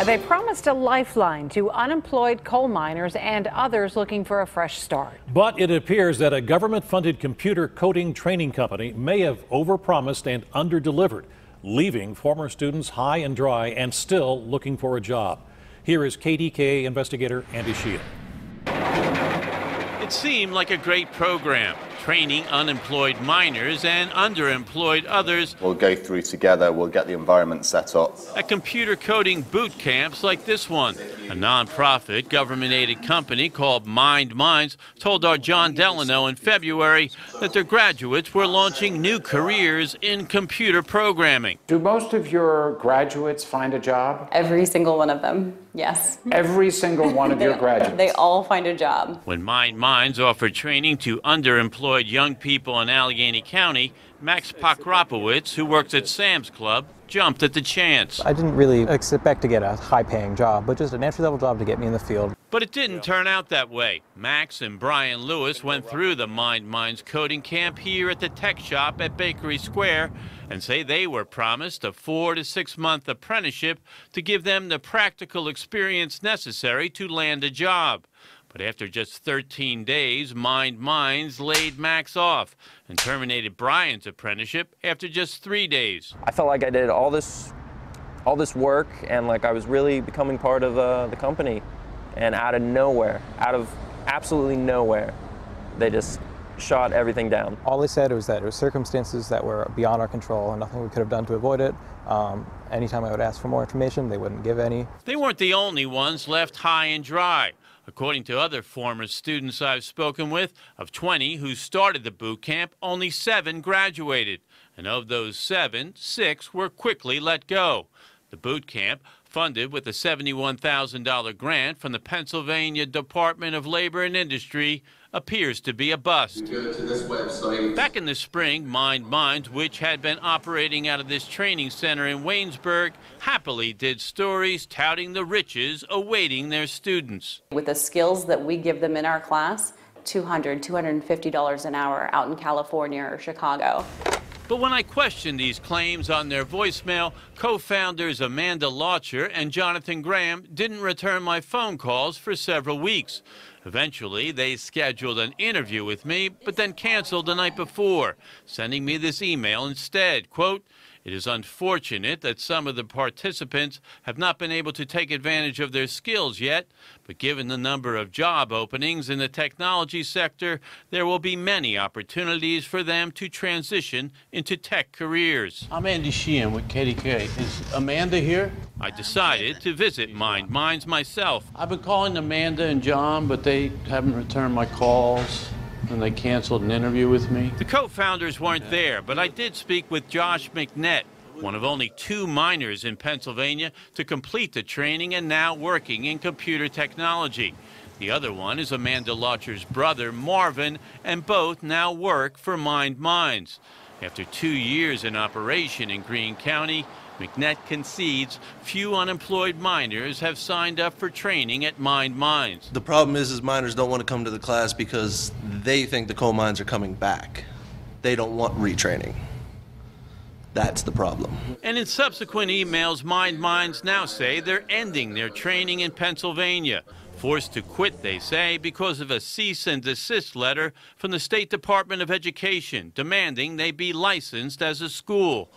They promised a lifeline to unemployed coal miners and others looking for a fresh start. But it appears that a government-funded computer coding training company may have overpromised and underdelivered, leaving former students high and dry and still looking for a job. Here is KDKA investigator Andy Sheehan. It seemed like a great program, training unemployed miners and underemployed others. We'll go through together, we'll get the environment set up. At computer coding boot camps like this one. A non-profit, government-aided company called Mind Minds told our John Delano in February that their graduates were launching new careers in computer programming. Do most of your graduates find a job? Every single one of them, yes. Every single one of your graduates? They all find a job. When Mind Minds offered training to underemployed young people in Allegheny County, Max Pokropowicz, who works at Sam's Club, jumped at the chance. I didn't really expect to get a high-paying job, but just an entry-level job to get me in the field. But it didn't turn out that way. Max and Brian Lewis went through the Mind Minds coding camp here at the tech shop at Bakery Square and say they were promised a 4 to 6 month apprenticeship to give them the practical experience necessary to land a job. But after just 13 days, Mind Minds laid Max off and terminated Brian's apprenticeship after just 3 days. I felt like I did all this work and like I was really becoming part of the company. And out of nowhere, out of absolutely nowhere, they just shot everything down. All they said was that it was circumstances that were beyond our control and nothing we could have done to avoid it. Anytime I would ask for more information, they wouldn't give any. They weren't the only ones left high and dry. According to other former students I've spoken with, of 20 who started the boot camp, only 7 graduated. And of those 7, 6 were quickly let go. The boot camp, funded with a $71,000 grant from the Pennsylvania Department of Labor and Industry, appears to be a bust. You go to this website. Back in the spring, Mind Minds, which had been operating out of this training center in Waynesburg, happily did stories touting the riches awaiting their students. With the skills that we give them in our class, $200, $250 an hour out in California or Chicago. But when I questioned these claims on their voicemail, co-founders Amanda Lautcher and Jonathan Graham didn't return my phone calls for several weeks. Eventually, they scheduled an interview with me, but then canceled the night before, sending me this email instead. Quote, "It is unfortunate that some of the participants have not been able to take advantage of their skills yet, but given the number of job openings in the technology sector, there will be many opportunities for them to transition into tech careers." I'm Andy Sheehan with KDKA. Is Amanda here? I decided to visit Mind Minds myself. I've been calling Amanda and John, but they haven't returned my calls, and they canceled an interview with me. The co-founders weren't there, but I did speak with Josh McNett, one of only 2 miners in Pennsylvania to complete the training and now working in computer technology. The other one is Amanda Lautcher's brother, Marvin, and both now work for Mind Minds. After 2 years in operation in Greene County, McNett concedes few unemployed miners have signed up for training at Mind Minds. The problem is miners don't want to come to the class because they think the coal mines are coming back. They don't want retraining. That's the problem. And in subsequent emails, Mind Minds now say they're ending their training in Pennsylvania. Forced to quit, they say, because of a cease and desist letter from the State Department of Education demanding they be licensed as a school.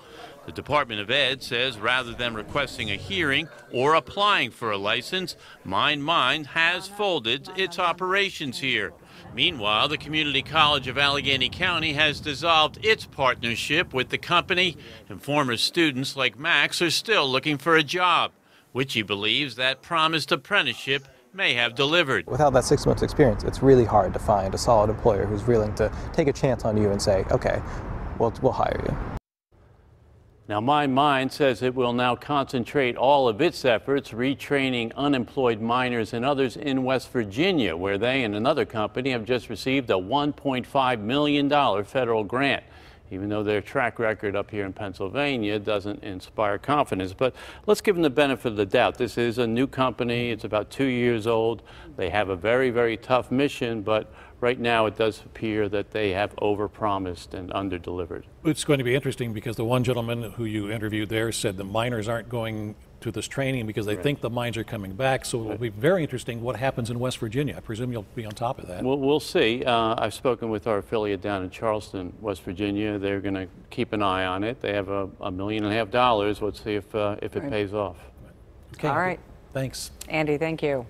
The Department of Ed says rather than requesting a hearing or applying for a license, Mind Minds has folded its operations here. Meanwhile, the Community College of Allegheny County has dissolved its partnership with the company, and former students like Max are still looking for a job, which he believes that promised apprenticeship may have delivered. Without that 6 months experience, it's really hard to find a solid employer who's willing to take a chance on you and say, okay, we'll hire you. Now, Mind Minds says it will now concentrate all of its efforts retraining unemployed miners and others in West Virginia, where they and another company have just received a $1.5 million federal grant, even though their track record up here in Pennsylvania doesn't inspire confidence. But let's give them the benefit of the doubt. This is a new company. It's about 2 years old. They have a very, very tough mission, but right now it does appear that they have overpromised and underdelivered. It's going to be interesting because the one gentleman who you interviewed there said the miners aren't going to this training because they think the mines are coming back. So it will be very interesting what happens in West Virginia. I presume you'll be on top of that. We'll see. I've spoken with our affiliate down in Charleston, West Virginia. They're going to keep an eye on it. They have $1.5 million. Let's see if it pays off. Okay. All right. Thanks. Andy, thank you.